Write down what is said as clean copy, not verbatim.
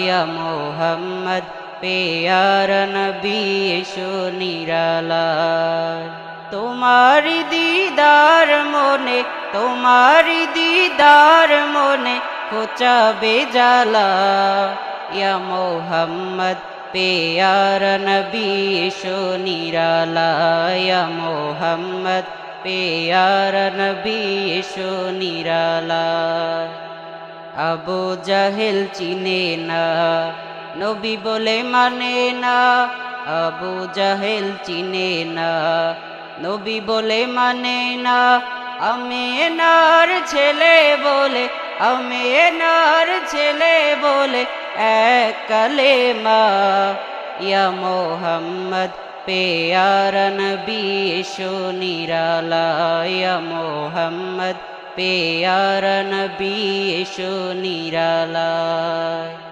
ইয়া মোহাম্মদ পেয়ারা নবী এসো নিরালায়। তোমারি দিদার মনে, তোমারি দিদার মনে ঘোচাবে জ্বালা, ইয়া মোহাম্মদ পেয়ারা নবী এসো নিরালায়। ইয়া মোহাম্মদ পেয়ারা নবী এসো নিরালায়। আবু জাহেল চিনে না, নবী বলে মানে না। আবু জাহেল চিনে না, নবী বলে মানে না। আমেনার ছেলে বলে, আমেনার ছেলে বলে এক কালেমা, ইয়া মোহাম্মদ পেয়ারা নবী এসো নিরালায়। ইয়া মোহাম্মদ পেয়ারা নবী এসো নিরালায়।